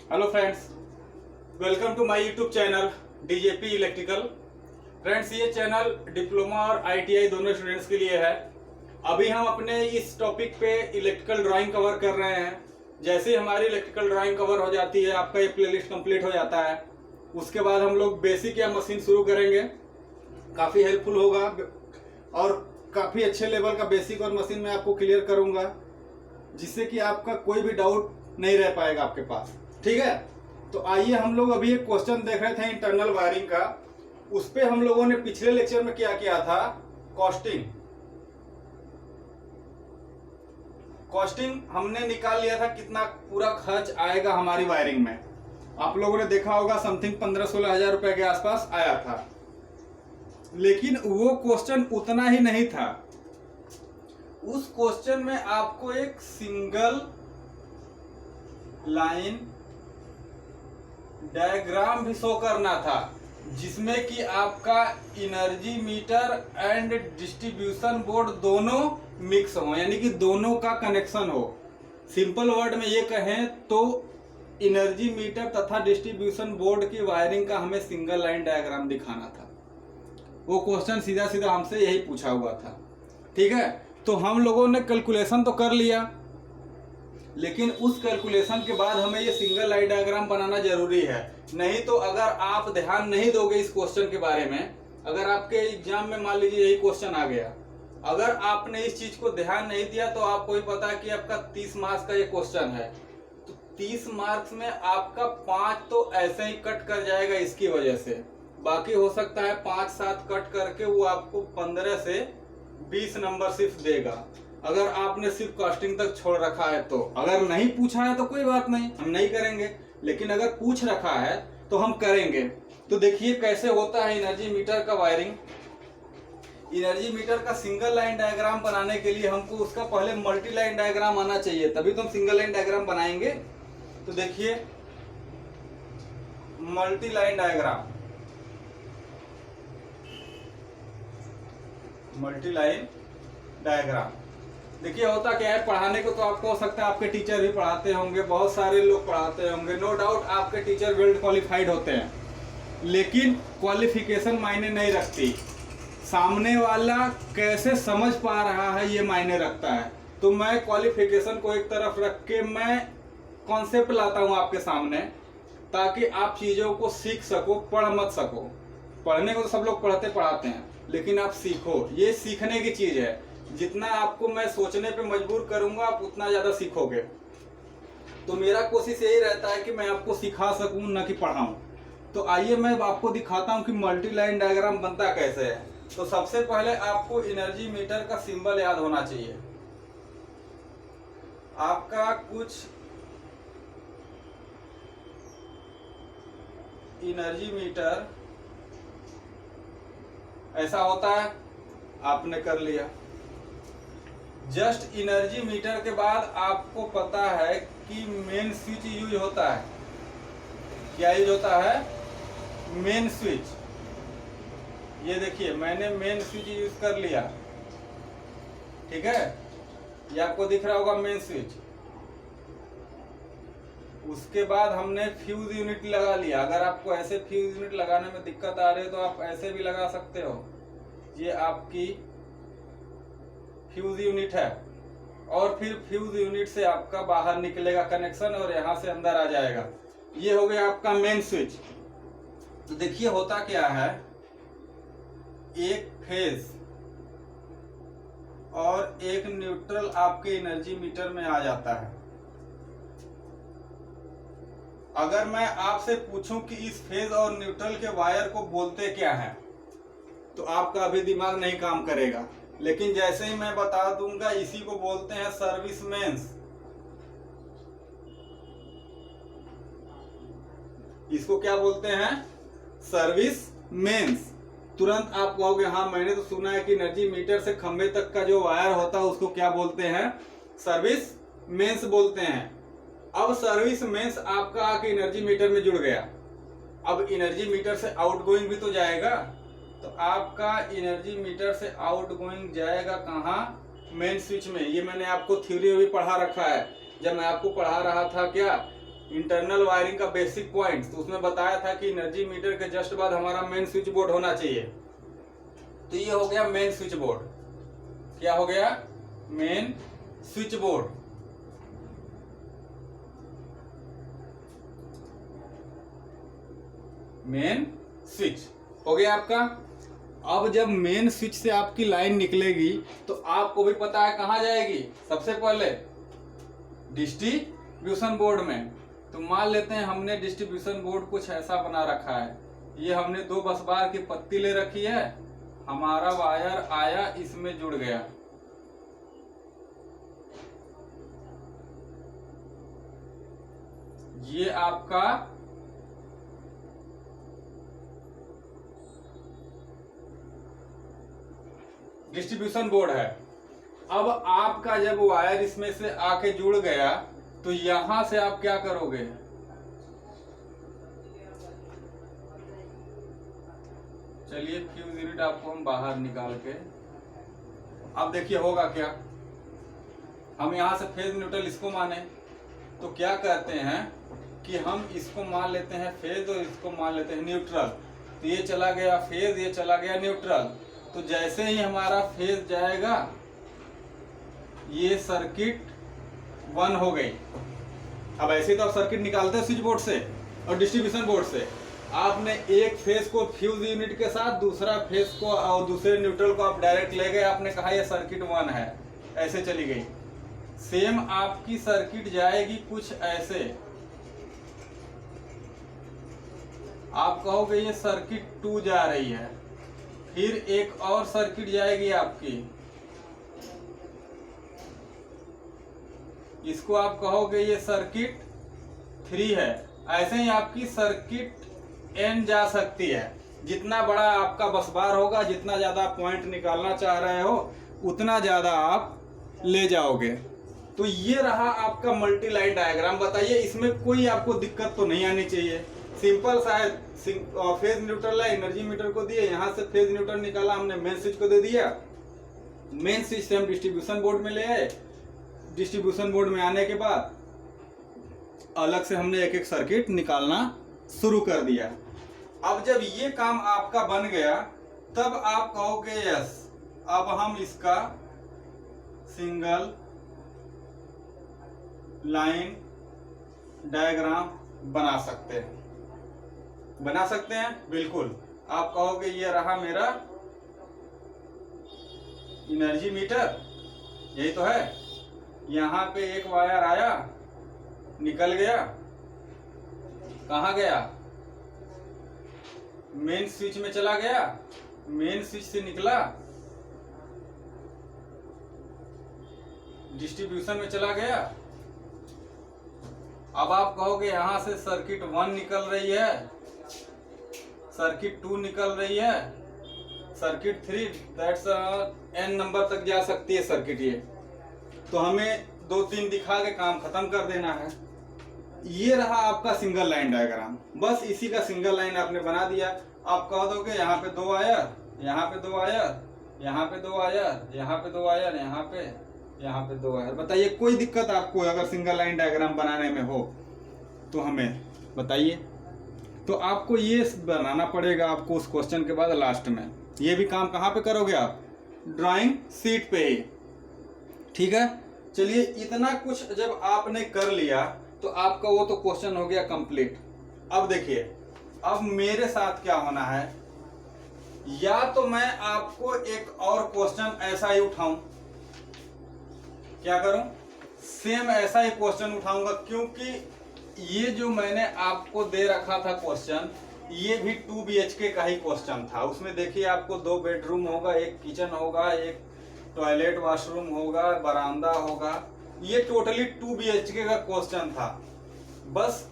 Hello friends, welcome to my YouTube channel DJP electrical. Friends, ये channel diploma और ITI दोनों students के लिए है। अभी हम अपने इस टॉपिक पे इलेक्ट्रिकल ड्राइंग कवर कर रहे हैं। जैसे ही हमारी इलेक्ट्रिकल ड्राइंग कवर हो जाती है, आपका ये प्लेलिस्ट कंप्लीट हो जाता है, उसके बाद हम लोग बेसिक या मशीन शुरू करेंगे। काफ़ी हेल्पफुल होगा और काफ़ी अच्छे लेवल का बेसिक और मशीन में आपको क्लियर करूँगा, जिससे कि आपका कोई भी डाउट नहीं रह पाएगा आपके पास। ठीक है, तो आइए हम लोग अभी एक क्वेश्चन देख रहे थे इंटरनल वायरिंग का। उस पे हम लोगों ने पिछले लेक्चर में क्या किया था, कॉस्टिंग हमने निकाल लिया था, कितना पूरा खर्च आएगा हमारी वायरिंग में। आप लोगों ने देखा होगा समथिंग 15-16 हजार रुपए के आसपास आया था। लेकिन वो क्वेश्चन उतना ही नहीं था। उस क्वेश्चन में आपको एक सिंगल लाइन डायग्राम भी शो करना था, जिसमें कि आपका energy meter and distribution board दोनों मिक्स हो, यानी कि दोनों का कनेक्शन हो। सिंपल वर्ड में ये कहें तो एनर्जी मीटर तथा डिस्ट्रीब्यूशन बोर्ड की वायरिंग का हमें सिंगल लाइन डायग्राम दिखाना था। वो क्वेश्चन सीधा सीधा हमसे यही पूछा हुआ था। ठीक है, तो हम लोगों ने कैलकुलेशन तो कर लिया, लेकिन उस कैलकुलेशन के बाद हमें ये सिंगल लाइन डायग्राम बनाना जरूरी है। नहीं तो अगर आप ध्यान नहीं दोगे इस क्वेश्चन के बारे में, अगर आपके एग्जाम में मान लीजिए यही क्वेश्चन आ गया, अगर आपने इस चीज को ध्यान नहीं दिया तो आपको ही पता है कि आपका 30 मार्क्स का ये क्वेश्चन है, तो 30 मार्क्स में आपका 5 तो ऐसे ही कट कर जाएगा इसकी वजह से। बाकी हो सकता है 5-7 कट करके वो आपको 15 से 20 नंबर सिर्फ देगा, अगर आपने सिर्फ कास्टिंग तक छोड़ रखा है तो। अगर नहीं पूछा है तो कोई बात नहीं, हम नहीं करेंगे, लेकिन अगर पूछ रखा है तो हम करेंगे। तो देखिए कैसे होता है एनर्जी मीटर का वायरिंग। एनर्जी मीटर का सिंगल लाइन डायग्राम बनाने के लिए हमको उसका पहले मल्टी लाइन डायग्राम आना चाहिए, तभी तो हम सिंगल लाइन डायग्राम बनाएंगे। तो देखिए multi line diagram, multi line diagram देखिए होता क्या है। पढ़ाने को तो आपको हो सकता है आपके टीचर भी पढ़ाते होंगे, बहुत सारे लोग पढ़ाते होंगे, नो डाउट आपके टीचर वेल क्वालिफाइड होते हैं, लेकिन क्वालिफिकेशन मायने नहीं रखती। सामने वाला कैसे समझ पा रहा है ये मायने रखता है। तो मैं क्वालिफिकेशन को एक तरफ रख के मैं कॉन्सेप्ट लाता हूँ आपके सामने, ताकि आप चीज़ों को सीख सको, पढ़ मत सको। पढ़ने को तो सब लोग पढ़ते पढ़ाते हैं, लेकिन आप सीखो, ये सीखने की चीज़ है। जितना आपको मैं सोचने पे मजबूर करूंगा, आप उतना ज़्यादा सीखोगे। तो मेरा कोशिश यही रहता है कि मैं आपको सिखा सकूं, न कि पढ़ाऊं। तो आइए मैं आपको दिखाता हूं कि मल्टी लाइन डायग्राम बनता कैसे है। तो सबसे पहले आपको एनर्जी मीटर का सिंबल याद होना चाहिए। आपका कुछ एनर्जी मीटर ऐसा होता है, आपने कर लिया। जस्ट एनर्जी मीटर के बाद आपको पता है कि मेन स्विच यूज होता है। क्या यूज होता है? Main switch. ये देखिए मैंने मेन स्विच यूज कर लिया, ठीक है, ये आपको दिख रहा होगा मेन स्विच। उसके बाद हमने फ्यूज यूनिट लगा लिया। अगर आपको ऐसे फ्यूज यूनिट लगाने में दिक्कत आ रही है तो आप ऐसे भी लगा सकते हो। ये आपकी फ्यूज यूनिट है, और फिर फ्यूज यूनिट से आपका बाहर निकलेगा कनेक्शन और यहां से अंदर आ जाएगा। ये हो गया आपका मेन स्विच। तो देखिए होता क्या है, एक फेज और एक न्यूट्रल आपके एनर्जी मीटर में आ जाता है। अगर मैं आपसे पूछूं कि इस फेज और न्यूट्रल के वायर को बोलते क्या है, तो आपका अभी दिमाग नहीं काम करेगा, लेकिन जैसे ही मैं बता दूंगा, इसी को बोलते हैं सर्विस मेंस। इसको क्या बोलते हैं? Service mens. तुरंत आप कहोगे हाँ मैंने तो सुना है कि एनर्जी मीटर से खंबे तक का जो वायर होता है उसको क्या बोलते हैं? सर्विस मेंस बोलते हैं। अब सर्विस मेंस आपका आके एनर्जी मीटर में जुड़ गया। अब एनर्जी मीटर से आउटगोइंग भी तो जाएगा, तो आपका एनर्जी मीटर से आउटगोइंग जाएगा कहाँ? मेन स्विच में। ये मैंने आपको थ्योरी में भी पढ़ा रखा है, जब मैं आपको पढ़ा रहा था क्या इंटरनल वायरिंग का बेसिक पॉइंट, तो उसमें बताया था कि एनर्जी मीटर के जस्ट बाद हमारा मेन स्विच बोर्ड होना चाहिए। तो ये हो गया मेन स्विच बोर्ड। क्या हो गया? Main switch board. Main switch हो गया आपका। अब जब मेन स्विच से आपकी लाइन निकलेगी तो आपको भी पता है कहां जाएगी, सबसे पहले डिस्ट्रीब्यूशन बोर्ड में। तो मान लेते हैं हमने डिस्ट्रीब्यूशन बोर्ड कुछ ऐसा बना रखा है, ये हमने 2 बस बार की पत्ती ले रखी है, हमारा वायर आया इसमें जुड़ गया, ये आपका डिस्ट्रीब्यूशन बोर्ड है। अब आपका जब वायर इसमें से आके जुड़ गया तो यहां से आप क्या करोगे, चलिए फ्यूज यूनिट आपको हम बाहर निकाल के, अब देखिए होगा क्या। हम यहां से फेज न्यूट्रल इसको माने तो क्या कहते हैं कि हम इसको मान लेते हैं फेज और इसको मान लेते हैं न्यूट्रल। तो ये चला गया फेज, ये चला गया न्यूट्रल। तो जैसे ही हमारा फेज जाएगा ये सर्किट 1 हो गई। अब ऐसे तो आप सर्किट निकालते हैं स्विच बोर्ड से और डिस्ट्रीब्यूशन बोर्ड से। आपने एक फेज को फ्यूज यूनिट के साथ, दूसरा फेज को और दूसरे न्यूट्रल को आप डायरेक्ट ले गए, आपने कहा ये सर्किट 1 है, ऐसे चली गई। सेम आपकी सर्किट जाएगी कुछ ऐसे, आप कहोगे ये सर्किट 2 जा रही है, फिर एक और सर्किट जाएगी आपकी, इसको आप कहोगे ये सर्किट 3 है। ऐसे ही आपकी सर्किट n जा सकती है। जितना बड़ा आपका बस बार होगा, जितना ज्यादा पॉइंट निकालना चाह रहे हो उतना ज्यादा आप ले जाओगे। तो ये रहा आपका मल्टी लाइन डायग्राम। बताइए इसमें कोई आपको दिक्कत तो नहीं आनी चाहिए। सिंपल सा है, फेज न्यूट्रल है, एनर्जी मीटर को दिए, यहाँ से फेज न्यूट्रल निकाला हमने, मेन स्विच को दे दिया, मेन स्विच से हम डिस्ट्रीब्यूशन बोर्ड में ले आए, डिस्ट्रीब्यूशन बोर्ड में आने के बाद अलग से हमने एक एक सर्किट निकालना शुरू कर दिया। अब जब ये काम आपका बन गया तब आप कहोगे यस, अब हम इसका सिंगल लाइन डायग्राम बना सकते हैं। बना सकते हैं बिल्कुल। आप कहोगे ये रहा मेरा एनर्जी मीटर, यही तो है। यहां पे एक वायर आया, निकल गया, कहां गया, मेन स्विच में चला गया, मेन स्विच से निकला डिस्ट्रीब्यूशन में चला गया। अब आप कहोगे यहां से सर्किट 1 निकल रही है, सर्किट 2 निकल रही है, सर्किट 3, दैट्स n नंबर तक जा सकती है सर्किट। ये तो हमें 2-3 दिखा के काम खत्म कर देना है। ये रहा आपका सिंगल लाइन डायग्राम। बस इसी का सिंगल लाइन आपने बना दिया। आप कह दोगे यहाँ पे 2 वायर, यहाँ पे 2 वायर, यहाँ पे 2 वायर, यहाँ पे 2 वायर, यहाँ पे 2 वायर। बताइए कोई दिक्कत आपको अगर सिंगल लाइन डायग्राम बनाने में हो तो हमें बताइए। तो आपको ये बनाना पड़ेगा आपको उस क्वेश्चन के बाद लास्ट में। ये भी काम कहाँ पे करोगे आप? ड्राइंग शीट पे ही। ठीक है, चलिए इतना कुछ जब आपने कर लिया तो आपका वो तो क्वेश्चन हो गया कंप्लीट। अब देखिए, अब मेरे साथ क्या होना है, या तो मैं आपको एक और क्वेश्चन ऐसा ही उठाऊं, क्या करूं, सेम ऐसा ही क्वेश्चन उठाऊंगा, क्योंकि ये जो मैंने आपको दे रखा था क्वेश्चन, ये भी 2 BHK का ही क्वेश्चन था। उसमें देखिए आपको 2 बेडरूम होगा, एक किचन होगा, एक टॉयलेट वॉशरूम होगा, बरामदा होगा। ये टोटली 2 BHK का क्वेश्चन था। बस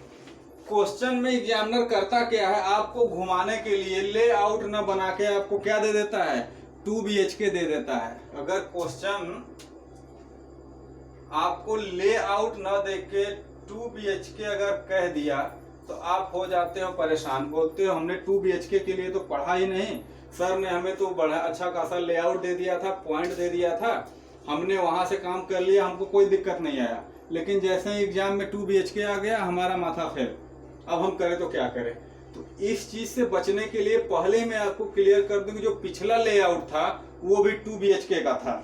क्वेश्चन में एग्जामिनर करता क्या है, आपको घुमाने के लिए लेआउट न बना के आपको क्या दे देता है, 2 BHK दे देता है। अगर क्वेश्चन आपको लेआउट न देके 2 BHK अगर कह दिया तो आप हो जाते हो परेशान, बोलते हो हमने 2 BHK के लिए तो पढ़ा ही नहीं, सर ने हमें तो बड़ा अच्छा खासा लेआउट दे दिया था, पॉइंट दे दिया था, हमने वहां से काम कर लिया, हमको कोई दिक्कत नहीं आया। लेकिन जैसे ही एग्जाम में 2 BHK आ गया हमारा माथा फेल। अब हम करें तो क्या करें? तो इस चीज से बचने के लिए पहले मैं आपको क्लियर कर दूं कि जो पिछला लेआउट था वो भी 2 BHK का था।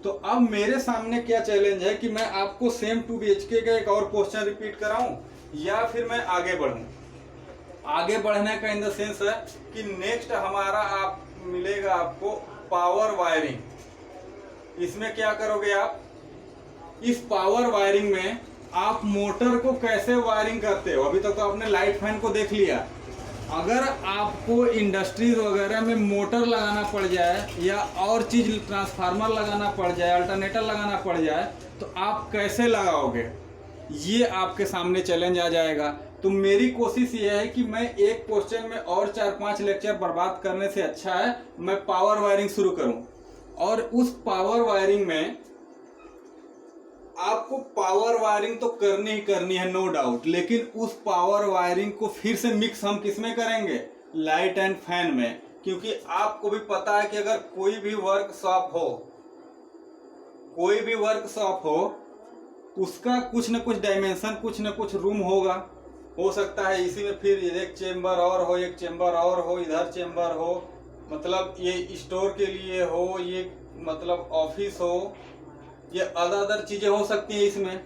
तो अब मेरे सामने क्या चैलेंज है कि मैं आपको सेम 2 BHK का एक और क्वेश्चन रिपीट कराऊं या फिर मैं आगे बढ़ूं। आगे बढ़ने का इन द सेंस है कि नेक्स्ट हमारा आप मिलेगा आपको पावर वायरिंग। इसमें क्या करोगे आप? इस पावर वायरिंग में आप मोटर को कैसे वायरिंग करते हो। अभी तक तो आपने लाइट फैन को देख लिया। अगर आपको इंडस्ट्रीज वगैरह में मोटर लगाना पड़ जाए या और चीज ट्रांसफार्मर लगाना पड़ जाए, अल्टरनेटर लगाना पड़ जाए, तो आप कैसे लगाओगे, ये आपके सामने चैलेंज आ जाएगा। तो मेरी कोशिश ये है कि मैं एक क्वेश्चन में और 4-5 लेक्चर बर्बाद करने से अच्छा है मैं पावर वायरिंग शुरू करूं। और उस पावर वायरिंग में आपको पावर वायरिंग तो करनी ही करनी है, नो डाउट, लेकिन उस पावर वायरिंग को फिर से मिक्स हम किस में करेंगे? लाइट एंड फैन में। क्योंकि आपको भी पता है कि अगर कोई भी वर्कशॉप हो उसका कुछ न कुछ डायमेंशन, कुछ न कुछ रूम होगा। हो सकता है इसी में फिर एक चेम्बर और हो, एक चेम्बर और हो, इधर चेम्बर हो, मतलब ये स्टोर के लिए हो, ये मतलब ऑफिस हो, ये अदर चीजें हो सकती है इसमें।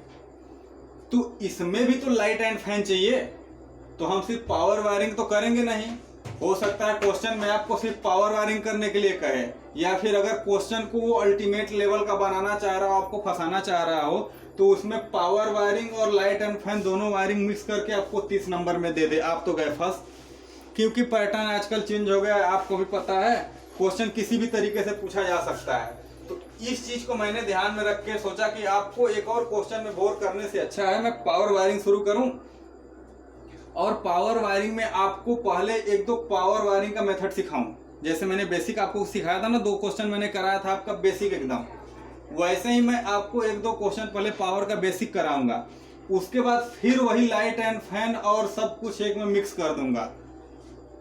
तो इसमें भी तो लाइट एंड फैन चाहिए। तो हम सिर्फ पावर वायरिंग तो करेंगे नहीं। हो सकता है क्वेश्चन में आपको सिर्फ पावर वायरिंग करने के लिए कहे, या फिर अगर क्वेश्चन को वो अल्टीमेट लेवल का बनाना चाह रहा हो, आपको फंसाना चाह रहा हो, तो उसमें पावर वायरिंग और लाइट एंड फैन दोनों वायरिंग मिक्स करके आपको 30 नंबर में दे दे। आप तो गए फंस। क्योंकि पैटर्न आजकल चेंज हो गया है, आपको भी पता है, क्वेश्चन किसी भी तरीके से पूछा जा सकता है। तो इस चीज को मैंने ध्यान में रख के सोचा कि आपको एक और क्वेश्चन में बोर करने से अच्छा है मैं पावर वायरिंग शुरू करूं। और पावर वायरिंग में आपको पहले 1-2 पावर वायरिंग का मेथड सिखाऊं। जैसे मैंने बेसिक आपको सिखाया था ना, 2 क्वेश्चन मैंने कराया था आपका बेसिक एकदम, वैसे ही मैं आपको 1-2 क्वेश्चन पहले पावर का बेसिक कराऊंगा। उसके बाद फिर वही लाइट एंड फैन और सब कुछ एक में मिक्स कर दूंगा।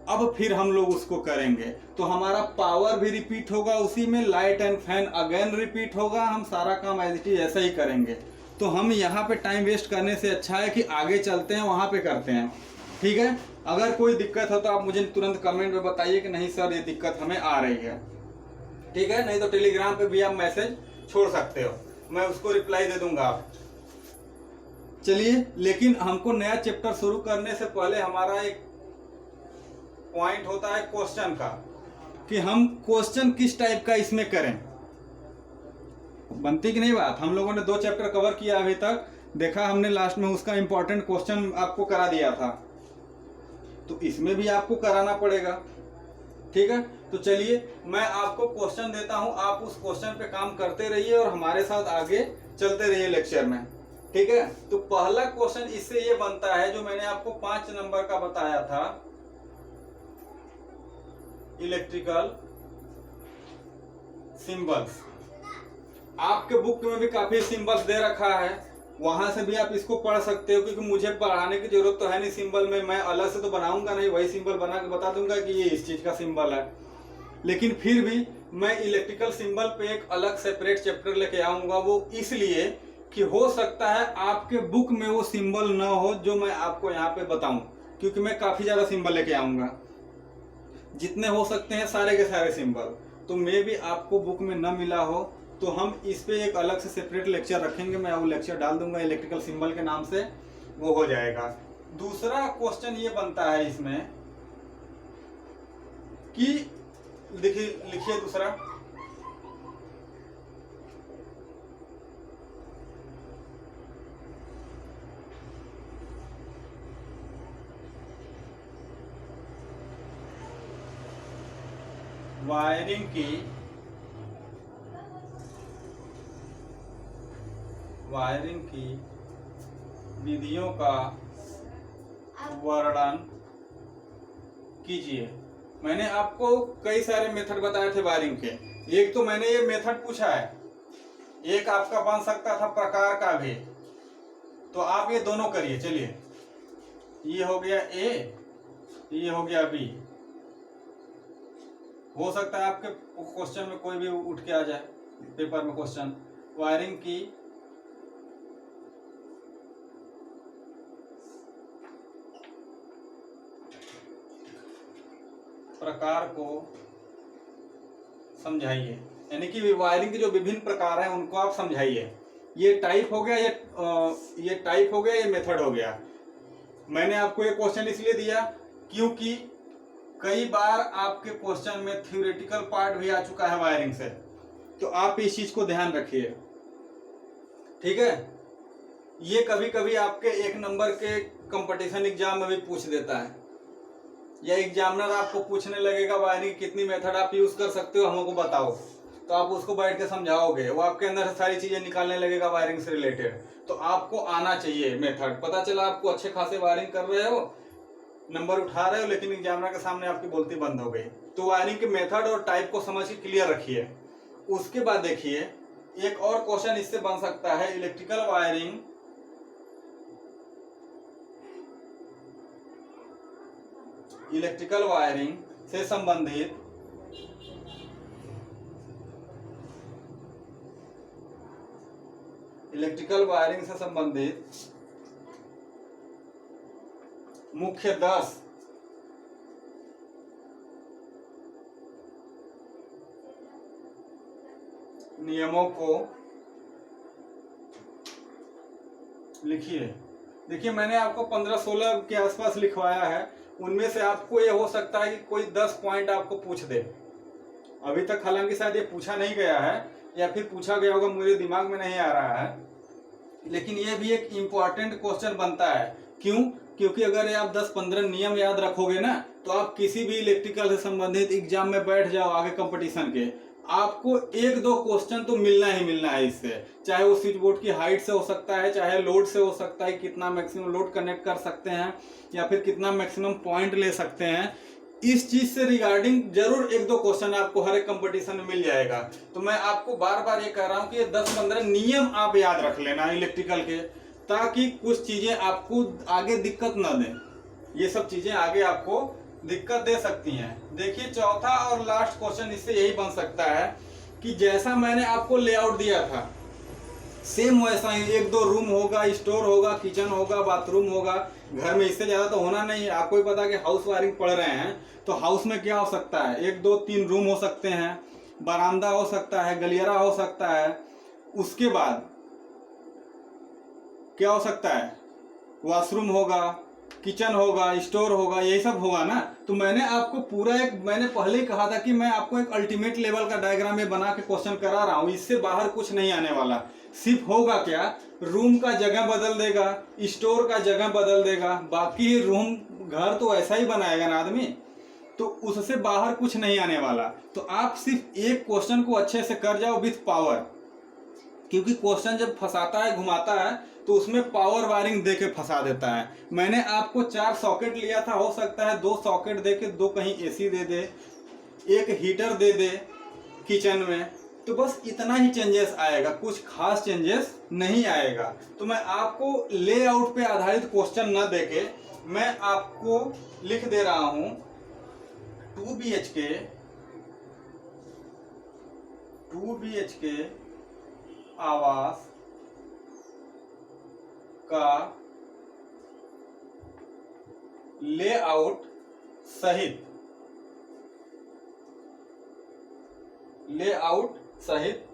अब फिर हम लोग उसको करेंगे तो हमारा पावर भी रिपीट होगा, उसी में light and fan again repeat होगा। हम सारा काम एज इट इज ऐसा ही करेंगे। तो हम यहाँ पे टाइम वेस्ट करने से अच्छा है कि आगे चलते हैं, वहाँ पे करते हैं। ठीक है? अगर कोई दिक्कत हो तो आप मुझे तुरंत कमेंट में बताइए कि नहीं सर ये दिक्कत हमें आ रही है। ठीक है? नहीं तो टेलीग्राम पे भी आप मैसेज छोड़ सकते हो, मैं उसको रिप्लाई दे दूंगा आप। चलिए, लेकिन हमको नया चैप्टर शुरू करने से पहले हमारा एक पॉइंट होता है क्वेश्चन का, कि हम क्वेश्चन किस टाइप का इसमें करें। बनती कि नहीं बात? हम लोगों ने 2 चैप्टर कवर किया अभी तक, देखा हमने लास्ट में उसका इंपॉर्टेंट क्वेश्चन आपको करा दिया था, तो इसमें भी आपको कराना पड़ेगा। ठीक है? तो चलिए मैं आपको क्वेश्चन देता हूं, आप उस क्वेश्चन पे काम करते रहिए और हमारे साथ आगे चलते रहिए लेक्चर में। ठीक है? तो पहला क्वेश्चन इससे ये बनता है, जो मैंने आपको 5 नंबर का बताया था, इलेक्ट्रिकल सिंबल्स। आपके बुक में भी काफी सिंबल्स दे रखा है, वहां से भी आप इसको पढ़ सकते हो, क्योंकि मुझे पढ़ाने की जरूरत तो है नहीं सिंबल में, मैं अलग से तो बनाऊंगा नहीं, वही सिंबल बना के बता दूंगा कि ये इस चीज का सिंबल है। लेकिन फिर भी मैं इलेक्ट्रिकल सिंबल पे एक अलग सेपरेट चैप्टर लेके आऊंगा। वो इसलिए कि हो सकता है आपके बुक में वो सिंबल ना हो जो मैं आपको यहाँ पे बताऊं, क्योंकि मैं काफी ज्यादा सिंबल लेके आऊंगा, जितने हो सकते हैं सारे के सारे सिंबल। तो मे भी आपको बुक में न मिला हो, तो हम इस पे एक अलग से सेपरेट लेक्चर रखेंगे, मैं वो लेक्चर डाल दूंगा इलेक्ट्रिकल सिंबल के नाम से, वो हो जाएगा। दूसरा क्वेश्चन ये बनता है इसमें कि लिखिए दूसरा, वायरिंग की विधियों का वर्णन कीजिए। मैंने आपको कई सारे मेथड बताए थे वायरिंग के। एक तो मैंने ये मेथड पूछा है, एक आपका बन सकता था प्रकार का भी, तो आप ये दोनों करिए। चलिए, ये हो गया ए, ये हो गया बी। हो सकता है आपके क्वेश्चन में कोई भी उठ के आ जाए पेपर में क्वेश्चन, वायरिंग की प्रकार को समझाइए, यानी कि वायरिंग के जो विभिन्न प्रकार हैं उनको आप समझाइए। ये टाइप हो गया, ये टाइप हो गया, ये मेथड हो गया। मैंने आपको ये क्वेश्चन इसलिए दिया क्योंकि कई बार आपके क्वेश्चन में थ्योरेटिकल पार्ट भी आ चुका है वायरिंग से, तो आप इस चीज को ध्यान रखिए, ठीक है। ये कभी कभी आपके 1 नंबर के कंपटीशन एग्जाम में भी पूछ देता है, या एग्जामिनर आपको पूछने लगेगा वायरिंग कितनी मेथड आप यूज कर सकते हो हमको बताओ, तो आप उसको बैठ के समझाओगे, वो आपके अंदर से सारी चीजें निकालने लगेगा वायरिंग से रिलेटेड। तो आपको आना चाहिए मेथड। पता चला आपको अच्छे खासे वायरिंग कर रहे हो, नंबर उठा रहे हो, लेकिन एग्जामिनर के सामने आपकी बोलती बंद हो गई। तो वायरिंग के मेथड और टाइप को समझ के क्लियर रखिए। उसके बाद देखिए एक और क्वेश्चन इससे बन सकता है, इलेक्ट्रिकल वायरिंग से संबंधित मुख्य 10 नियमों को लिखिए। देखिए मैंने आपको 15-16 के आसपास लिखवाया है, उनमें से आपको ये हो सकता है कि कोई 10 पॉइंट आपको पूछ दे। अभी तक हालांकि शायद ये पूछा नहीं गया है, या फिर पूछा गया होगा, मुझे दिमाग में नहीं आ रहा है, लेकिन ये भी एक इम्पॉर्टेंट क्वेश्चन बनता है। क्यों? क्योंकि अगर आप 10-15 नियम याद रखोगे ना, तो आप किसी भी इलेक्ट्रिकल से संबंधित एग्जाम में बैठ जाओ आगे कंपटीशन के, आपको 1-2 क्वेश्चन तो मिलना ही मिलना है इससे। चाहे वो स्विच बोर्ड की हाइट से हो सकता है, चाहे लोड से हो सकता है, कितना मैक्सिमम लोड कनेक्ट कर सकते हैं, या फिर कितना मैक्सिमम पॉइंट ले सकते हैं। इस चीज से रिगार्डिंग जरूर 1-2 क्वेश्चन आपको हर एक कंपटीशन में मिल जाएगा। तो मैं आपको बार बार ये कह रहा हूँ कि ये 10-15 नियम आप याद रख लेना इलेक्ट्रिकल के, ताकि कुछ चीजें आपको आगे दिक्कत ना दें। ये सब चीजें आगे आपको दिक्कत दे सकती हैं। देखिए चौथा और लास्ट क्वेश्चन इससे यही बन सकता है कि जैसा मैंने आपको लेआउट दिया था सेम वैसा ही 1-2 रूम होगा, स्टोर होगा, किचन होगा, बाथरूम होगा। घर में इससे ज्यादा तो होना नहीं है। आपको भी पता है कि हाउस वायरिंग पढ़ रहे हैं, तो हाउस में क्या हो सकता है, 1-2-3 रूम हो सकते हैं, बरामदा हो सकता है, गलियारा हो सकता है, उसके बाद क्या हो सकता है, वॉशरूम होगा, किचन होगा, स्टोर होगा, यही सब होगा ना। तो मैंने आपको पूरा मैंने पहले ही कहा था कि मैं आपको एक अल्टीमेट लेवल का डायग्राम में बना के क्वेश्चन करा रहा हूँ, इससे बाहर कुछ नहीं आने वाला। सिर्फ होगा क्या, रूम का जगह बदल देगा, स्टोर का जगह बदल देगा, बाकी रूम घर तो ऐसा ही बनाएगा ना आदमी, तो उससे बाहर कुछ नहीं आने वाला। तो आप सिर्फ एक क्वेश्चन को अच्छे से कर जाओ विथ पावर, क्योंकि क्वेश्चन जब फंसाता है, घुमाता है, तो उसमें पावर वायरिंग दे के फंसा देता है। मैंने आपको 4 सॉकेट लिया था, हो सकता है 2 सॉकेट दे के 2 कहीं एसी दे दे, 1 हीटर दे दे किचन में, तो बस इतना ही चेंजेस आएगा, कुछ खास चेंजेस नहीं आएगा। तो मैं आपको लेआउट पे आधारित क्वेश्चन न देके मैं आपको लिख दे रहा हूं 2 BHK आवास का लेआउट सहित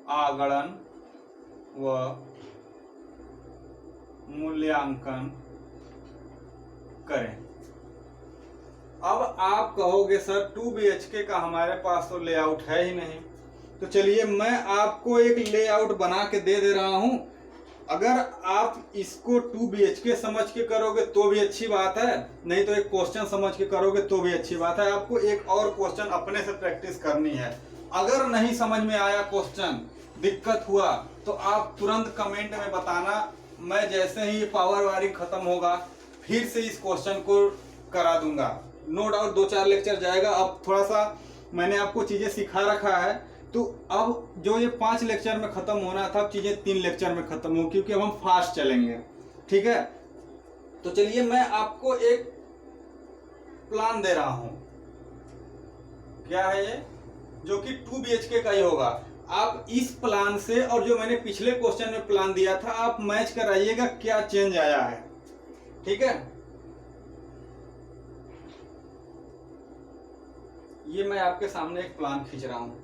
आगणन व मूल्यांकन करें। अब आप कहोगे सर 2 BHK का हमारे पास तो लेआउट है ही नहीं, तो चलिए मैं आपको एक लेआउट बना के दे रहा हूं। अगर आप इसको 2 BHK समझ के करोगे तो भी अच्छी बात है, नहीं तो एक क्वेश्चन समझ के करोगे तो भी अच्छी बात है। आपको एक और क्वेश्चन अपने से प्रैक्टिस करनी है। अगर नहीं समझ में आया क्वेश्चन, दिक्कत हुआ, तो आप तुरंत कमेंट में बताना। मैं जैसे ही पावर वायरिंग खत्म होगा फिर से इस क्वेश्चन को करा दूंगा। नो डाउट 2-4 लेक्चर जाएगा। अब थोड़ा सा मैंने आपको चीजें सिखा रखा है, तो अब जो ये 5 लेक्चर में खत्म होना था, अब चीजें 3 लेक्चर में खत्म हो, क्योंकि अब हम फास्ट चलेंगे, ठीक है। तो चलिए मैं आपको एक प्लान दे रहा हूं। क्या है ये, जो कि 2 BHK का ही होगा। आप इस प्लान से और जो मैंने पिछले क्वेश्चन में प्लान दिया था, आप मैच कराइएगा क्या चेंज आया है, ठीक है। ये मैं आपके सामने एक प्लान खींच रहा हूं।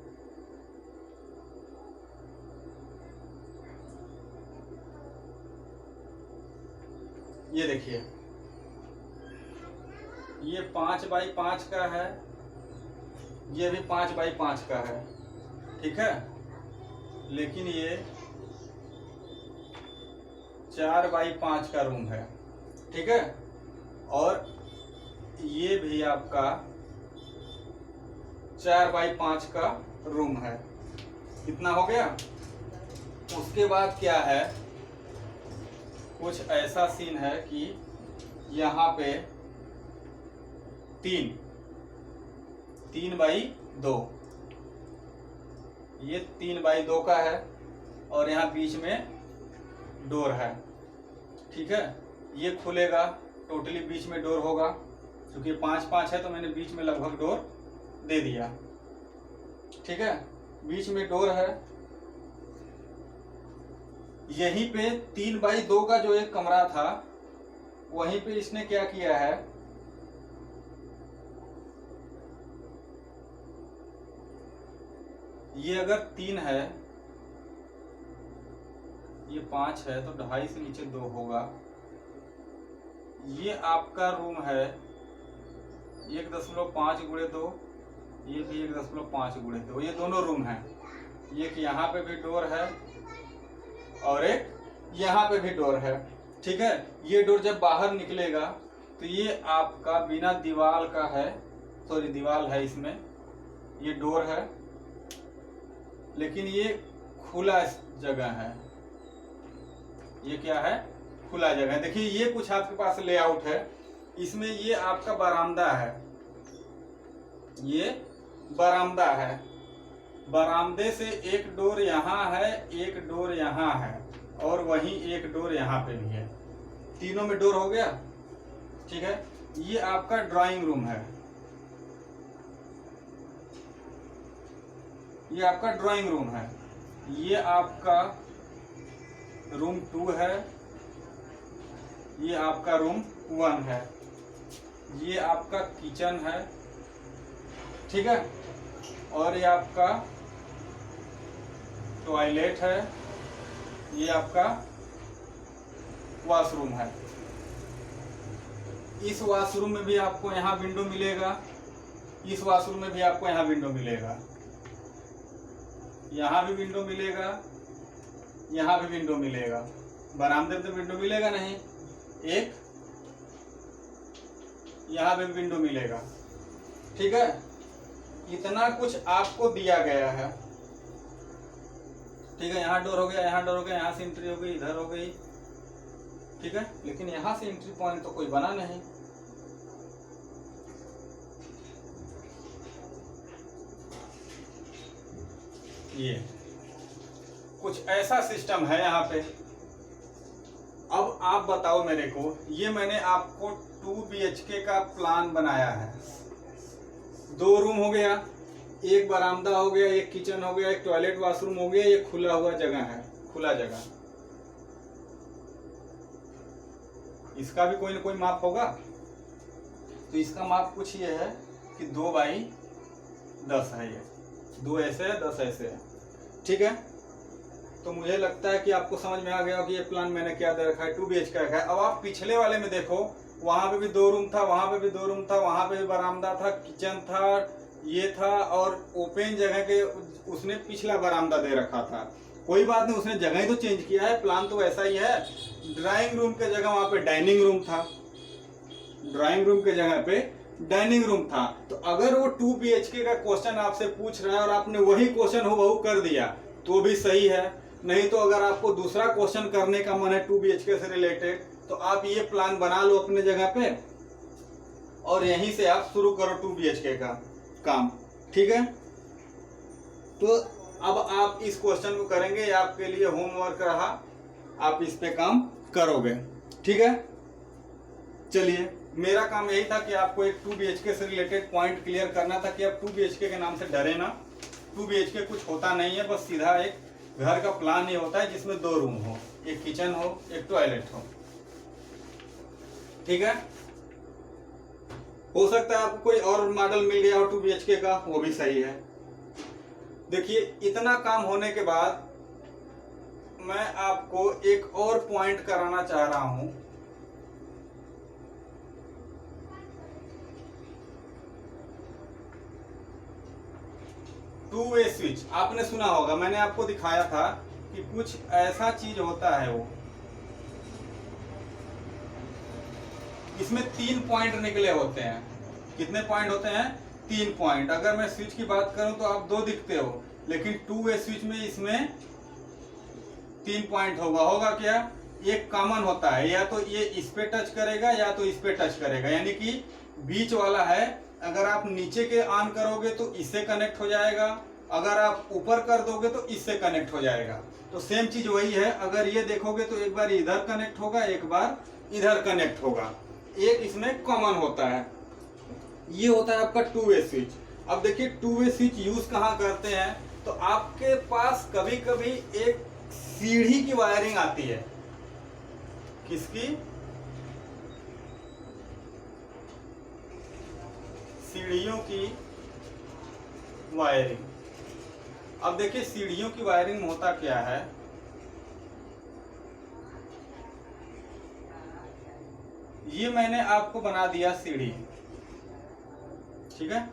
ये देखिए, ये 5x5 का है, ये भी 5x5 का है, ठीक है। लेकिन ये 4x5 का रूम है, ठीक है। और ये भी आपका 4x5 का रूम है। कितना हो गया? उसके बाद क्या है, कुछ ऐसा सीन है कि यहाँ पे 3x2, ये 3x2 का है और यहाँ बीच में डोर है, ठीक है। ये खुलेगा, टोटली बीच में डोर होगा, क्योंकि 5x5 है तो मैंने बीच में लगभग डोर दे दिया, ठीक है। बीच में डोर है। यहीं पे 3x2 का जो एक कमरा था, वहीं पे इसने क्या किया है, ये अगर 3 है, ये 5 है, तो 2.5 से नीचे 2 होगा। ये आपका रूम है 1.5x2, ये भी 1.5x2, ये दोनों रूम हैं। एक यहाँ पे भी डोर है और एक यहाँ पे भी डोर है, ठीक है। ये डोर जब बाहर निकलेगा तो ये आपका बिना दीवार का है, सॉरी दीवार है इसमें, ये डोर है, लेकिन ये खुला जगह है। ये क्या है? खुला जगह है। देखिए ये कुछ आपके पास लेआउट है, इसमें ये आपका बरामदा है, ये बरामदा है। बरामदे से एक डोर यहाँ है, एक डोर यहाँ है और वहीं एक डोर यहाँ पे भी है। तीनों में डोर हो गया, ठीक है। ये आपका ड्राइंग रूम है, ये आपका ड्राइंग रूम है। ये आपका रूम 2 है, ये आपका रूम 1 है। ये आपका किचन है, ठीक है। और ये आपका टॉयलेट है, ये आपका वॉशरूम है। इस वॉशरूम में भी आपको यहाँ विंडो मिलेगा, इस वॉशरूम में भी आपको यहाँ विंडो मिलेगा, यहाँ भी विंडो मिलेगा, यहाँ भी विंडो मिलेगा। बरामदे में तो विंडो मिलेगा नहीं, एक यहाँ भी विंडो मिलेगा, ठीक है। इतना कुछ आपको दिया गया है, ठीक है। यहाँ डोर हो गया, यहाँ डोर हो गया, यहाँ से एंट्री हो गई, इधर हो गई, ठीक है। लेकिन यहाँ से एंट्री पॉइंट तो कोई बना नहीं। ये कुछ ऐसा सिस्टम है यहाँ पे। अब आप बताओ मेरे को, ये मैंने आपको 2 BHK का प्लान बनाया है। 2 रूम हो गया, एक बरामदा हो गया, एक किचन हो गया, एक टॉयलेट वॉशरूम हो गया, ये खुला हुआ जगह है, खुला जगह। इसका भी कोई ना कोई माप होगा, तो इसका माप कुछ ये है कि 2x10 है। ये 2 ऐसे है, 10 ऐसे है, ठीक है। तो मुझे लगता है कि आपको समझ में आ गया कि ये प्लान मैंने क्या दे रखा है, 2 BHK का है। अब आप पिछले वाले में देखो, वहां पे भी 2 रूम था, वहां पे भी 2 रूम था, वहां पे भी बरामदा था, किचन था, ये था, और ओपन जगह के उसने पिछला बरामदा दे रखा था। कोई बात नहीं, उसने जगह ही तो चेंज किया है, प्लान तो वैसा ही है। ड्राइंग रूम के जगह वहां पे डाइनिंग रूम था, ड्राइंग रूम के जगह पे डाइनिंग रूम था। तो अगर वो 2 BHK का क्वेश्चन आपसे पूछ रहा है और आपने वही क्वेश्चन हूबहू कर दिया तो भी सही है। नहीं तो अगर आपको दूसरा क्वेश्चन करने का मन है 2 BHK से रिलेटेड, तो आप ये प्लान बना लो अपने जगह पे और यहीं से आप शुरू करो 2 BHK का काम, ठीक है। तो अब आप इस क्वेश्चन को करेंगे, ये आपके लिए होमवर्क रहा, आप इस पे काम करोगे, ठीक है। चलिए, मेरा काम यही था कि आपको एक 2 BHK से रिलेटेड पॉइंट क्लियर करना था कि आप 2 BHK के नाम से डरे ना। 2 BHK कुछ होता नहीं है, बस सीधा एक घर का प्लान ये होता है जिसमें 2 रूम हो, एक किचन हो, एक टॉयलेट हो, ठीक है। हो सकता है आपको कोई और मॉडल मिल गया हो 2 BHK का, वो भी सही है। देखिए इतना काम होने के बाद मैं आपको एक और पॉइंट कराना चाह रहा हूं। टू वे स्विच आपने सुना होगा, मैंने आपको दिखाया था कि कुछ ऐसा चीज होता है, वो इसमें 3 पॉइंट निकले होते हैं। कितने पॉइंट होते हैं? 3 पॉइंट। अगर मैं स्विच की बात करूं तो आप 2 दिखते हो, लेकिन 2 वे स्विच में इसमें 3 पॉइंट होगा क्या? एक कॉमन होता है, या तो ये इस पे टच करेगा या तो इस पे टच करेगा, यानी कि बीच वाला है। अगर आप नीचे के ऑन करोगे तो इससे कनेक्ट हो जाएगा, अगर आप ऊपर कर दोगे तो इससे कनेक्ट हो जाएगा। तो सेम चीज वही है, अगर ये देखोगे तो एक बार इधर कनेक्ट होगा, एक बार इधर कनेक्ट होगा, एक इसमें कॉमन होता है। ये होता है आपका 2 वे स्विच। अब देखिए 2 वे स्विच यूज कहाँ करते हैं, तो आपके पास कभी कभी एक सीढ़ी की वायरिंग आती है। किसकी? सीढ़ियों की वायरिंग। अब देखिए सीढ़ियों की वायरिंग में होता क्या है, ये मैंने आपको बना दिया सीढ़ी, ठीक है।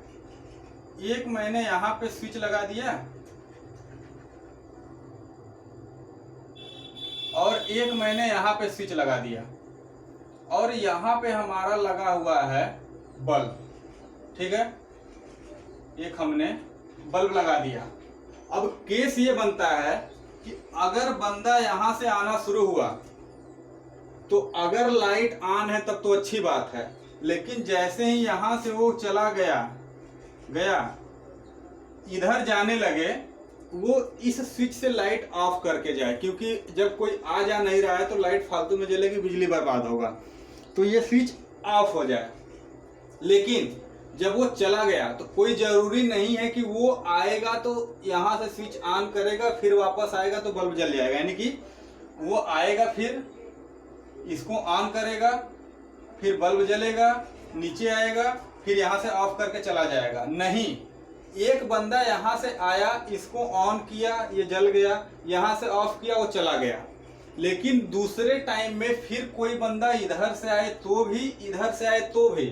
एक मैंने यहां पे स्विच लगा दिया और एक मैंने यहां पे स्विच लगा दिया, और यहां पे हमारा लगा हुआ है बल्ब, ठीक है। एक हमने बल्ब लगा दिया। अब केस ये बनता है कि अगर बंदा यहां से आना शुरू हुआ तो अगर लाइट ऑन है तब तो अच्छी बात है, लेकिन जैसे ही यहां से वो चला गया इधर जाने लगे, वो इस स्विच से लाइट ऑफ करके जाए, क्योंकि जब कोई आ जा नहीं रहा है तो लाइट फालतू में जलेगी, बिजली बर्बाद होगा, तो ये स्विच ऑफ हो जाए। लेकिन जब वो चला गया तो कोई जरूरी नहीं है कि वो आएगा तो यहां से स्विच ऑन करेगा फिर वापस आएगा तो बल्ब जल जाएगा, यानी कि वो आएगा फिर इसको ऑन करेगा फिर बल्ब जलेगा, नीचे आएगा फिर यहां से ऑफ करके चला जाएगा। नहीं, एक बंदा यहां से आया, इसको ऑन किया, ये जल गया, यहां से ऑफ किया, वो चला गया। लेकिन दूसरे टाइम में फिर कोई बंदा इधर से आए तो भी, इधर से आए तो भी,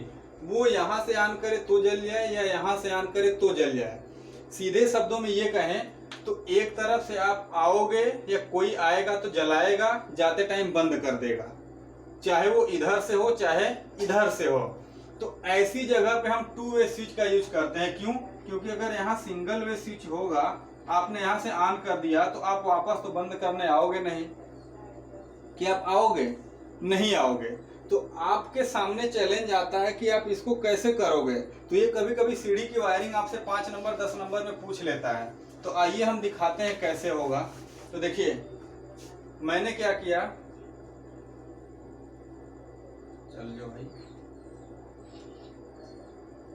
वो यहां से ऑन करे तो जल जाए या यहां से ऑन करे तो जल जाए। सीधे शब्दों में ये कहें तो एक तरफ से आप आओगे या कोई आएगा तो जलाएगा, जाते टाइम बंद कर देगा, चाहे वो इधर से हो चाहे इधर से हो। तो ऐसी जगह पे हम 2 वे स्विच का यूज करते हैं। क्यों? क्योंकि अगर यहाँ सिंगल वे स्विच होगा, आपने यहाँ से ऑन कर दिया तो आप वापस तो बंद करने आओगे नहीं। कि आप आओगे? नहीं आओगे। तो आपके सामने चैलेंज आता है कि आप इसको कैसे करोगे। तो ये कभी कभी सीढ़ी की वायरिंग आपसे 5 नंबर 10 नंबर में पूछ लेता है। तो आइए हम दिखाते हैं कैसे होगा। तो देखिए मैंने क्या किया, चल जो भाई,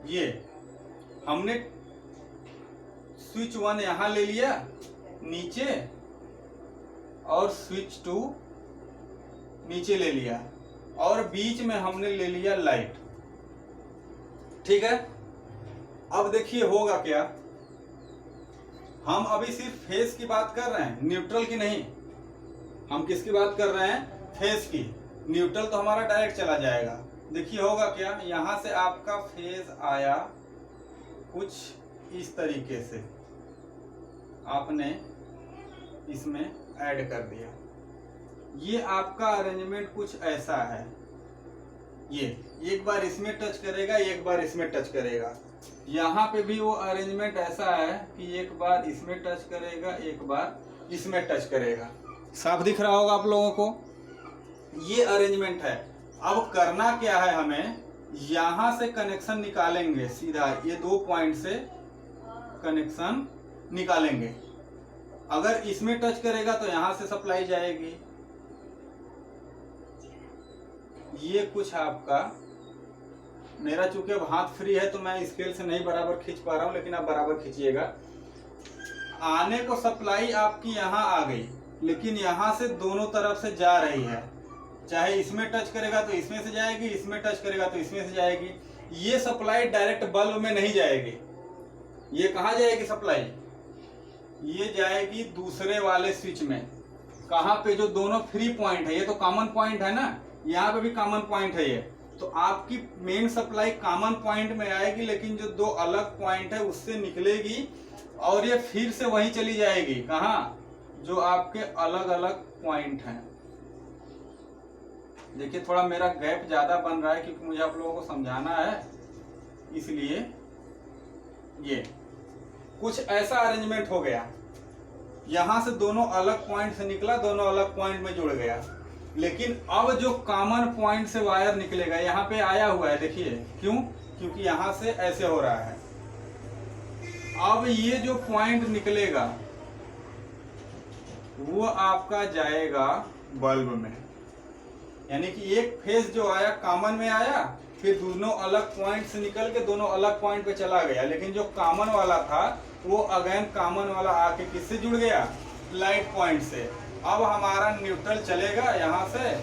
ये हमने स्विच 1 यहां ले लिया नीचे और स्विच 2 नीचे ले लिया, और बीच में हमने ले लिया लाइट, ठीक है। अब देखिए होगा क्या, हम अभी सिर्फ फेस की बात कर रहे हैं, न्यूट्रल की नहीं। हम किसकी बात कर रहे हैं? फेस की। न्यूट्रल तो हमारा डायरेक्ट चला जाएगा। देखिए होगा क्या, यहां से आपका फेज आया कुछ इस तरीके से, आपने इसमें ऐड कर दिया। ये आपका अरेंजमेंट कुछ ऐसा है। ये एक बार इसमें टच करेगा, एक बार इसमें टच करेगा। यहाँ पे भी वो अरेंजमेंट ऐसा है कि एक बार इसमें टच करेगा, एक बार इसमें टच करेगा। साफ दिख रहा होगा आप लोगों को, ये अरेंजमेंट है। अब करना क्या है, हमें यहां से कनेक्शन निकालेंगे, सीधा ये 2 पॉइंट से कनेक्शन निकालेंगे। अगर इसमें टच करेगा तो यहां से सप्लाई जाएगी। ये कुछ आपका, मेरा चूंकि अब हाथ फ्री है तो मैं स्केल से नहीं बराबर खींच पा रहा हूं, लेकिन आप बराबर खींचिएगा। आने को सप्लाई आपकी यहां आ गई, लेकिन यहां से दोनों तरफ से जा रही है। चाहे इसमें टच करेगा तो इसमें से जाएगी, इसमें टच करेगा तो इसमें से जाएगी। ये सप्लाई डायरेक्ट बल्ब में नहीं जाएगी। ये कहाँ जाएगी सप्लाई? ये जाएगी दूसरे वाले स्विच में। कहाँ पे? जो दोनों फ्री पॉइंट है, ये तो कॉमन पॉइंट है ना, यहाँ पे भी कॉमन पॉइंट है ये, तो आपकी मेन सप्लाई कॉमन पॉइंट में आएगी, लेकिन जो दो अलग पॉइंट है उससे निकलेगी और ये फिर से वहीं चली जाएगी। कहाँ? जो आपके अलग अलग पॉइंट हैं। देखिए थोड़ा मेरा गैप ज्यादा बन रहा है क्योंकि मुझे आप लोगों को समझाना है, इसलिए ये कुछ ऐसा अरेंजमेंट हो गया। यहां से दोनों अलग पॉइंट से निकला, दोनों अलग पॉइंट में जुड़ गया, लेकिन अब जो कॉमन पॉइंट से वायर निकलेगा यहाँ पे आया हुआ है, देखिए क्यों? क्योंकि यहां से ऐसे हो रहा है। अब ये जो पॉइंट निकलेगा वो आपका जाएगा बल्ब में, यानी कि एक फेज जो आया कॉमन में आया, फिर दोनों अलग पॉइंट से निकल के दोनों अलग पॉइंट पे चला गया, लेकिन जो कॉमन वाला था वो अगेन कॉमन वाला आके किससे जुड़ गया? लाइट पॉइंट से। अब हमारा न्यूट्रल चलेगा, यहाँ से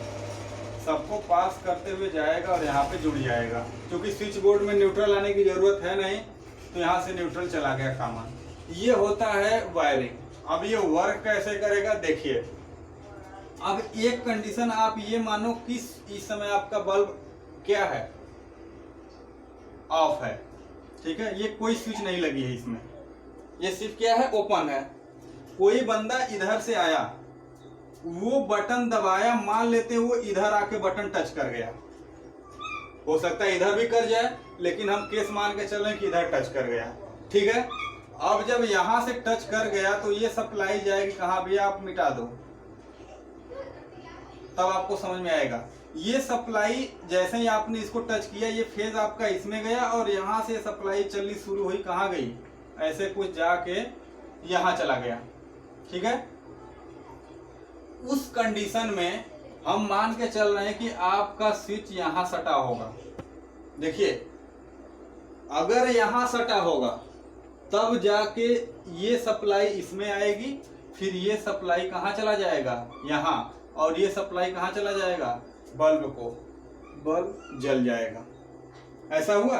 सबको पास करते हुए जाएगा और यहाँ पे जुड़ जाएगा। क्योंकि स्विच बोर्ड में न्यूट्रल आने की जरूरत है नहीं, तो यहाँ से न्यूट्रल चला गया कॉमन। ये होता है वायरिंग। अब ये वर्क कैसे करेगा देखिए। अब एक कंडीशन आप ये मानो कि इस समय आपका बल्ब क्या है? ऑफ है, ठीक है, ये कोई स्विच नहीं लगी है इसमें, ये सिर्फ क्या है? ओपन है। कोई बंदा इधर से आया, वो बटन दबाया, मान लेते वो इधर आके बटन टच कर गया, हो सकता है इधर भी कर जाए, लेकिन हम केस मान के चल रहे हैं कि इधर टच कर गया, ठीक है। अब जब यहां से टच कर गया तो ये सप्लाई जाएगी कहाँ? भैया आप मिटा दो, तब आपको समझ में आएगा। ये सप्लाई जैसे ही आपने इसको टच किया, ये फेज आपका इसमें गया और यहाँ से सप्लाई चलनी शुरू हुई, कहाँ गई? ऐसे कुछ जाके यहाँ चला गया, ठीक है। उस कंडीशन में हम मान के चल रहे हैं कि आपका स्विच यहाँ सटा होगा। देखिए अगर यहाँ सटा होगा तब जाके ये सप्लाई इसमें आएगी, फिर ये सप्लाई कहाँ चला जाएगा? यहाँ, और ये सप्लाई कहाँ चला जाएगा? बल्ब को, बल्ब जल जाएगा। ऐसा हुआ।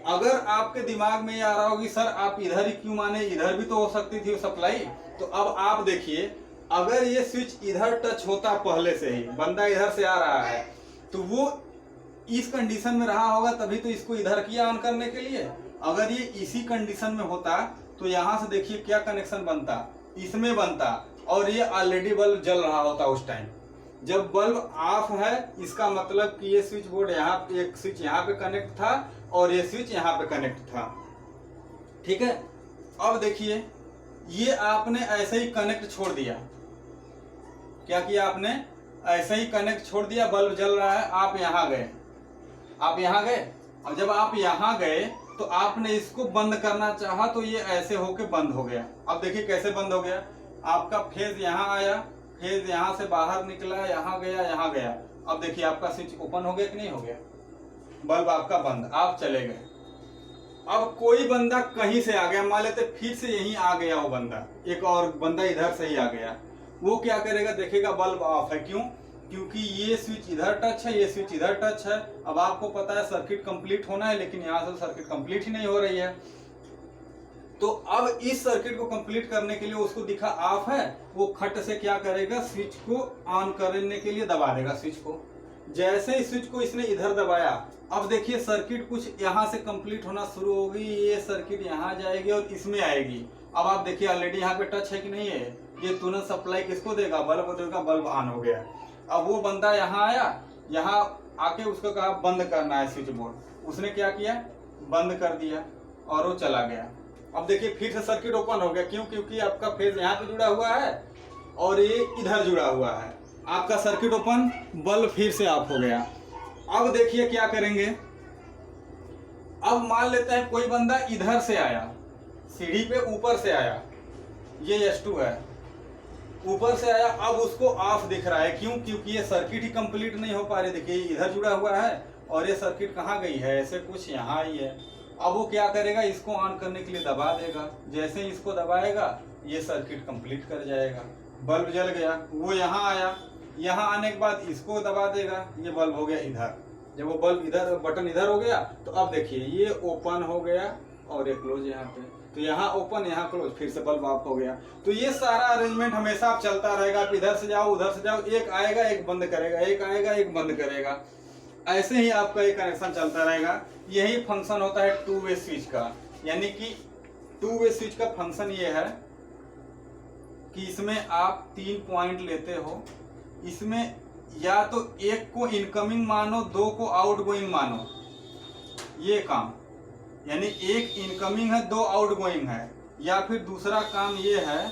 अगर आपके दिमाग में ये आ रहा हो कि सर आप इधर ही क्यों माने, इधर भी तो हो सकती थी सप्लाई, तो अब आप देखिए, अगर ये स्विच इधर टच होता पहले से ही, बंदा इधर से आ रहा है, तो वो इस कंडीशन में रहा होगा, तभी तो इसको इधर किया ऑन करने के लिए। अगर ये इसी कंडीशन में होता तो यहाँ से देखिए क्या कनेक्शन बनता? इसमें बनता, और ये ऑलरेडी बल्ब जल रहा होता उस टाइम। जब बल्ब ऑफ है इसका मतलब कि ये स्विच बोर्ड यहाँ पे, एक स्विच यहाँ पे कनेक्ट था और ये स्विच यहाँ पे कनेक्ट था, ठीक है। अब देखिए ये आपने ऐसे ही कनेक्ट छोड़ दिया। क्या किया आपने? ऐसे ही कनेक्ट छोड़ दिया, बल्ब जल रहा है, आप यहाँ गए, आप यहाँ गए। और जब आप यहाँ गए तो आपने इसको बंद करना चाहा तो ये ऐसे होके बंद हो गया। अब देखिए कैसे बंद हो गया। आपका फेज यहाँ आया, फेज यहाँ से बाहर निकला, यहाँ गया, यहाँ गया। अब देखिए आपका स्विच ओपन हो गया कि नहीं हो गया? बल्ब आपका बंद, आप चले गए। अब कोई बंदा कहीं से आ गया, मान लेते फिर से यहीं आ गया वो बंदा, एक और बंदा इधर से ही आ गया, वो क्या करेगा? देखेगा बल्ब ऑफ है। क्यों? क्योंकि ये स्विच इधर टच है, ये स्विच इधर टच है। अब आपको पता है सर्किट कंप्लीट होना है, लेकिन यहाँ से सर्किट कंप्लीट ही नहीं हो रही है। तो अब इस सर्किट को कंप्लीट करने के लिए उसको दिखा ऑफ है, वो खट से क्या करेगा? स्विच को ऑन करने के लिए दबा देगा स्विच को। जैसे ही स्विच को इसने इधर दबाया, अब देखिए सर्किट कुछ यहाँ से कंप्लीट होना शुरू होगी, ये सर्किट यहाँ जाएगी और इसमें आएगी। अब आप देखिए ऑलरेडी यहाँ पे टच है कि नहीं है, ये तुरंत सप्लाई किसको देगा? बल्ब को देगा, बल्ब ऑन हो गया। अब वो बंदा यहाँ आया, यहाँ आके उसको कहा बंद करना है स्विच बोर्ड, उसने क्या किया? बंद कर दिया और वो चला गया। अब देखिए फिर से सर्किट ओपन हो गया। क्यों? क्योंकि आपका फेज यहाँ पे जुड़ा हुआ है और ये इधर जुड़ा हुआ है। आपका सर्किट ओपन, बल्ब फिर से ऑफ हो गया। अब देखिए क्या करेंगे। अब मान लेते हैं कोई बंदा इधर से आया, सीढ़ी पे ऊपर से आया, ये S2 है, ऊपर से आया, अब उसको ऑफ दिख रहा है। क्यों? क्योंकि ये सर्किट ही कंप्लीट नहीं हो पा रही। देखिए इधर जुड़ा हुआ है और ये सर्किट कहाँ गई है? ऐसे कुछ यहाँ ही है। अब वो क्या करेगा? इसको ऑन करने के लिए दबा देगा। जैसे ही इसको दबाएगा ये सर्किट कंप्लीट कर जाएगा, बल्ब जल गया। वो यहाँ आया, यहाँ आने के बाद इसको दबा देगा, ये बल्ब हो गया इधर। जब वो बल्ब इधर बटन इधर हो गया तो अब देखिए ये ओपन हो गया और ये क्लोज यहाँ पे, तो यहाँ ओपन यहाँ क्लोज, फिर से बल्ब ऑफ हो गया। तो ये सारा अरेंजमेंट हमेशा आप चलता रहेगा, आप इधर से जाओ उधर से जाओ, एक आएगा एक बंद करेगा, एक आएगा एक बंद करेगा, ऐसे ही आपका ये कनेक्शन चलता रहेगा। यही फंक्शन होता है टू वे स्विच का। यानी कि टू वे स्विच का फंक्शन ये है कि इसमें आप 3 पॉइंट लेते हो, इसमें या तो एक को इनकमिंग मानो, 2 को आउटगोइंग मानो, ये काम, यानी एक इनकमिंग है 2 आउटगोइंग है, या फिर दूसरा काम ये है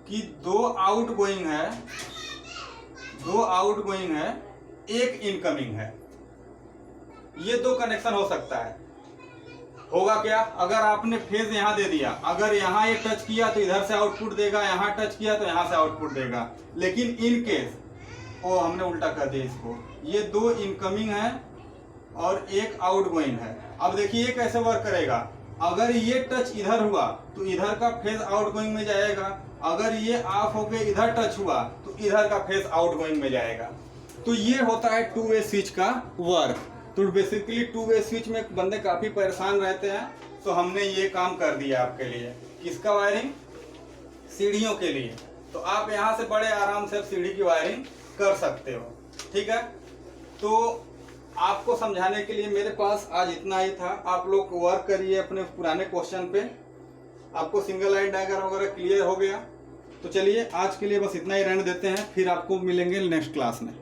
कि 2 आउटगोइंग है, 2 आउटगोइंग है, एक इनकमिंग है। ये 2 कनेक्शन हो सकता है। होगा क्या, अगर आपने फेज यहाँ दे दिया, अगर यहाँ ये टच किया तो इधर से आउटपुट देगा, यहाँ टच किया तो यहाँ से आउटपुट देगा। लेकिन इन केस ओ हमने उल्टा कर दिया इसको, ये 2 इनकमिंग है और एक आउटगोइंग है। अब देखिए ये कैसे वर्क करेगा, अगर ये टच इधर हुआ तो इधर का फेज आउटगोइंग में जाएगा, अगर ये ऑफ होके इधर टच हुआ तो इधर का फेज आउटगोइंग में जाएगा। तो ये होता है टू वे स्विच का वर्क। तो बेसिकली टू वे स्विच में बंदे काफी परेशान रहते हैं, तो हमने ये काम कर दिया आपके लिए। किसका वायरिंग, सीढ़ियों के लिए। तो आप यहाँ से बड़े आराम से सीढ़ी की वायरिंग कर सकते हो, ठीक है। तो आपको समझाने के लिए मेरे पास आज इतना ही था। आप लोग वर्क करिए अपने पुराने क्वेश्चन पे, आपको सिंगल लाइन डायग्राम वगैरह क्लियर हो गया। तो चलिए आज के लिए बस इतना ही रहने देते हैं, फिर आपको मिलेंगे नेक्स्ट क्लास में।